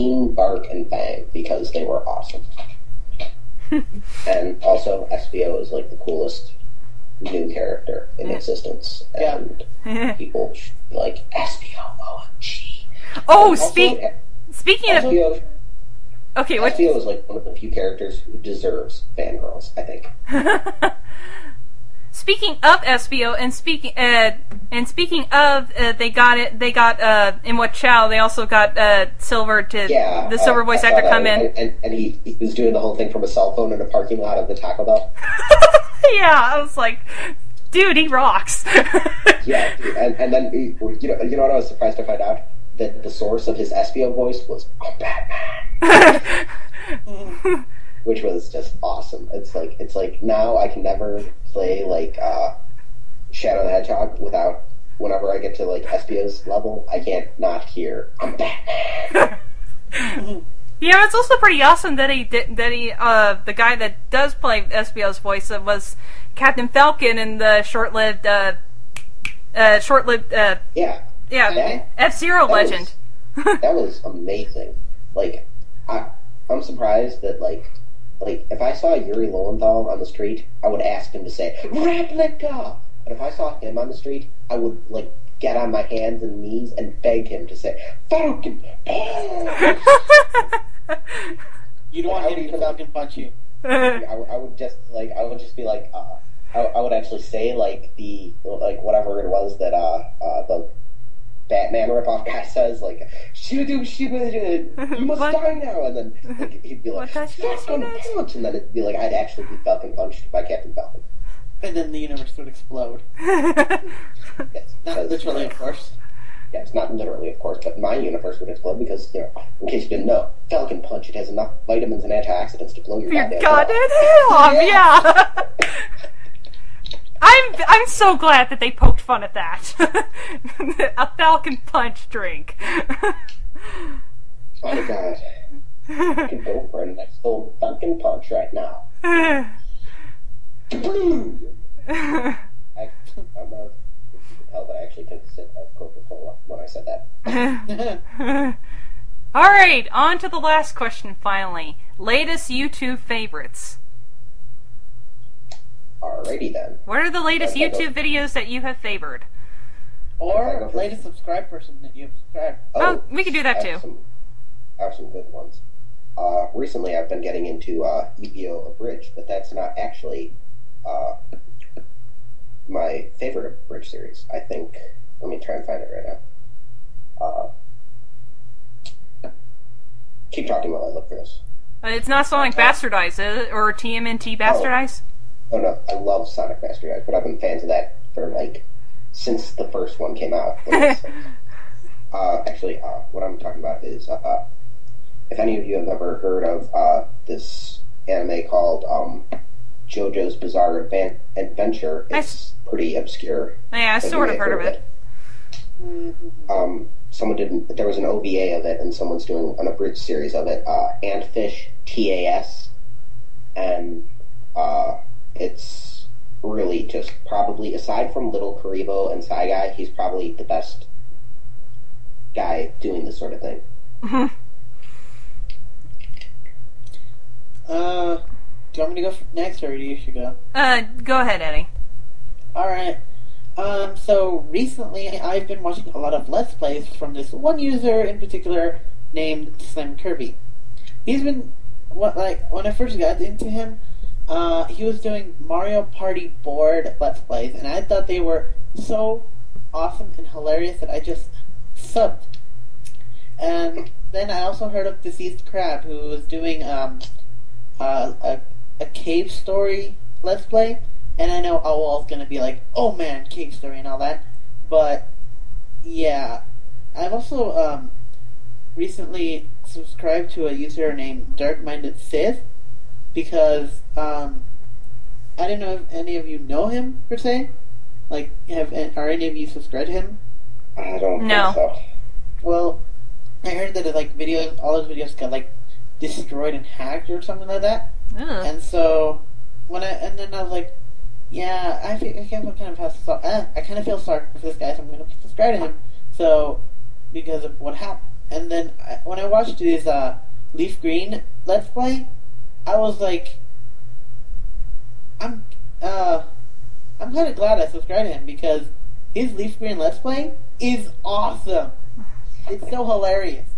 Bark, and Fang because they were awesome. And also, SBO is like the coolest new character in existence, and people should be like SBO OMG. Oh, speaking of okay, what? SBO is like one of the few characters who deserves fangirls, I think. Speaking of SBO, and speaking of, they got in what Chow, they also got Silver to the Silver voice actor come in, and he was doing the whole thing from a cell phone in a parking lot of the Taco Bell. Yeah, I was like, dude, he rocks. Yeah, dude, and then you know what I was surprised to find out, that the source of his SBO voice was Batman. Which was just awesome. It's like now I can never play like Shadow the Hedgehog without, whenever I get to like SBO's level, I can't not hear I'm Batman. Yeah, it's also pretty awesome that the guy that does play SBO's voice was Captain Falcon in the short-lived F-Zero Legend. That was amazing. Like I'm surprised that like if I saw Yuri Lowenthal on the street, I would ask him to say replica. But if I saw him on the street, I would like get on my hands and knees and beg him to say Falcon Punch. You don't want him to Falcon Punch you. I would just be like I would actually say like whatever it was that the Batman ripoff guy says, like, you must die now, and then like, he'd be like, Falcon Punch, and then it'd be like, I'd actually be Falcon Punched by Captain Falcon. And then the universe would explode. Yes, not literally, of course. Yes, not literally, of course, but my universe would explode because, you know, in case you didn't know, Falcon Punch, it has enough vitamins and antioxidants to blow your goddamn head off. Yeah. I'm so glad that they poked fun at that. A Falcon Punch drink. Oh my god. I can go for a nice old Falcon Punch right now. I'm not if you could tell that I actually took a sip of Coca-Cola when I said that. Alright, on to the last question finally. Latest YouTube favorites. Alrighty then. What are the latest YouTube videos that you have favored? Or latest subscribed person that you've subscribed. Oh, we can do that too. I have some good ones. Recently I've been getting into Yu-Gi-Oh! Abridged, but that's not actually my favorite Abridged series. I think, let me try and find it right now. Keep talking while I look for this. It's not Sonic Bastardized, is it? Or TMNT Bastardized? Oh no, I love Sonic Bastardized, but I've been fans of that for like since the first one came out. Actually, what I'm talking about is if any of you have ever heard of this anime called JoJo's Bizarre Adventure, it's pretty obscure. Yeah, I sort of heard of it. There was an OVA of it, and someone's doing an abridged series of it, Antfish TAS, and it's really just probably, aside from Little Karibo and Psy Guy, he's probably the best guy doing this sort of thing. Do you want me to go next, or do you should go? Go ahead, Eddie. Alright. So recently I've been watching a lot of Let's Plays from this one user in particular named Slim Kirby. He's been, when I first got into him, he was doing Mario Party board Let's Plays, and I thought they were so awesome and hilarious that I just subbed. And then I also heard of Deceased Crab, who was doing a cave story Let's Play, and I know Owl's gonna be like, oh man, cave story and all that, but yeah, I've also recently subscribed to a user named Dark Minded Sith, because I don't know if any of you know him per se. Like, are any of you subscribed to him? I don't think so. Well, I heard that all his videos got like destroyed and hacked or something like that. And so then I was like, yeah, I kind of feel sorry for this guy, so I'm going to subscribe to him. So because of what happened, And then when I watched his Leaf Green Let's Play, I was like, I'm kind of glad I subscribed to him because his Leaf Green Let's Play is awesome. It's so hilarious.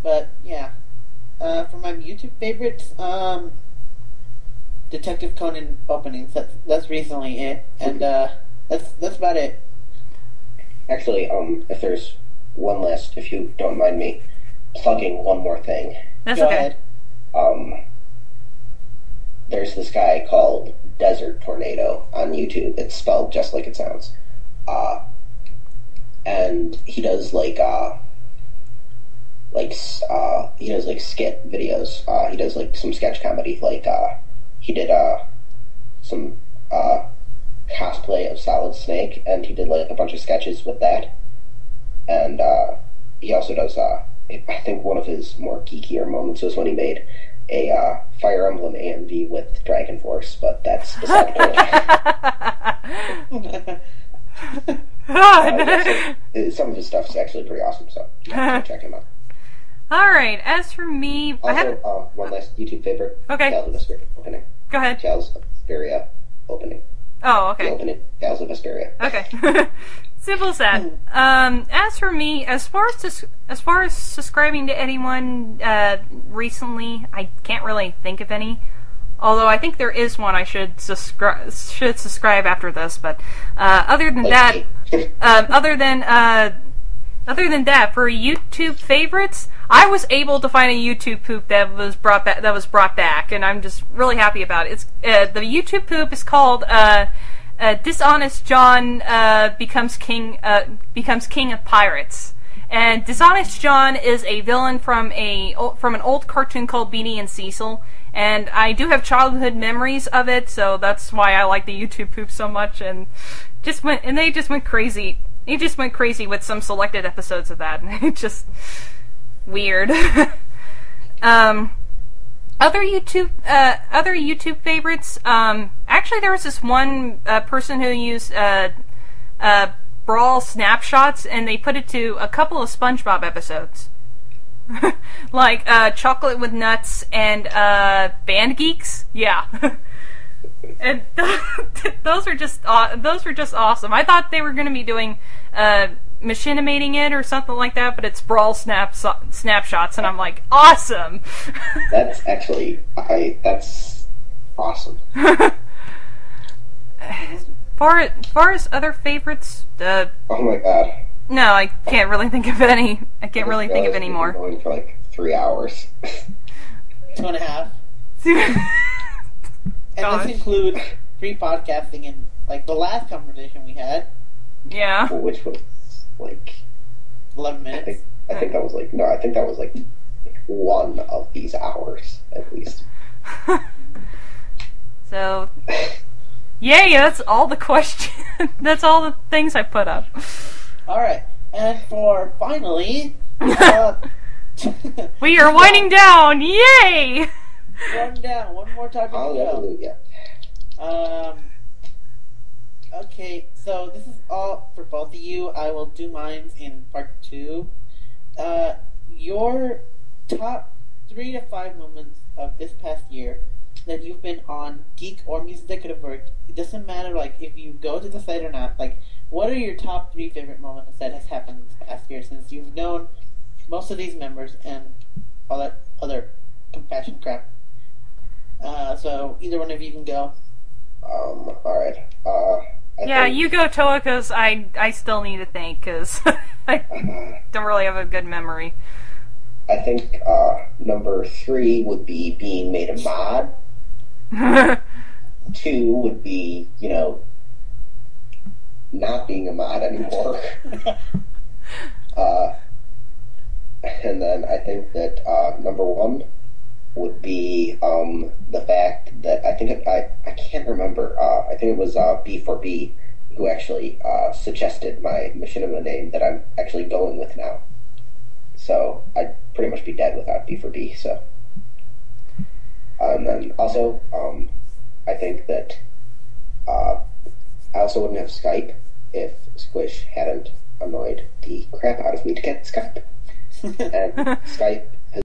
But yeah, for my YouTube favorites, Detective Conan openings. That's recently it, and that's about it. Actually, if there's one last, if you don't mind me plugging one more thing. That's Go okay. ahead. There's this guy called Desert Tornado on YouTube. It's spelled just like it sounds. And he does he does skit videos. He does some sketch comedy. He did some cosplay of Solid Snake, and he did a bunch of sketches with that. And he also does I think one of his more geekier moments was when he made a Fire Emblem AMV with Dragon Force, but that's beside the point. Some of his stuff is actually pretty awesome, so check him out. Alright, as for me... Also, one last YouTube favorite. Okay. Tales of Vesperia opening. Go ahead. Tales of Vesperia opening. Oh, okay. The opening. Tales of Vesperia. Okay. Simple as that. As for me, as far as subscribing to anyone recently, I can't really think of any. Although I think there is one I should subscribe after this, but other than that, for YouTube favorites, I was able to find a YouTube poop that was brought back, and I'm just really happy about it. It's the YouTube poop is called Dishonest John becomes king of pirates. And Dishonest John is a villain from an old cartoon called Beanie and Cecil, and I do have childhood memories of it, so that's why I like the YouTube poop so much. And they just went crazy. He just went crazy with some selected episodes of that, and it's just weird. Other YouTube favorites. Actually, there was this one person who used Brawl snapshots, and they put it to a couple of SpongeBob episodes, like Chocolate with Nuts and Band Geeks. Yeah. And those were just awesome. I thought they were going to be doing machinimating it or something like that, but it's Brawl snapshots, and I'm like, awesome. That's actually that's awesome. As far as other favorites, oh my god. No, I can't really think of any. I can't really think of any more. Going for 3 hours. 2.5. And this includes pre-podcasting and the last conversation we had. Yeah. Which was 11 minutes. I think that was I think that was one of these hours at least. So, yay! That's all the questions. That's all the things I put up. All right, and for finally, we are winding down. Yay! One more topic to go. Hallelujah. Okay, so this is all for both of you. I will do mine in part 2. Your top 3 to 5 moments of this past year that you've been on Geek or Music that could have worked. It doesn't matter if you go to the site or not. What are your top 3 favorite moments that has happened this past year since you've known most of these members and all that other compassion crap? So either one of you can go. Alright. You go, Toa, because I still need to think, because I don't really have a good memory. I think number 3 would be being made a mod. 2 would be, not being a mod anymore. And then I think that number 1 would be the fact that I can't remember. I think it was B4B who actually suggested my machinima name that I'm actually going with now. So I'd pretty much be dead without B4B. So, and then also I think that I also wouldn't have Skype if Squish hadn't annoyed the crap out of me to get Skype. and Skype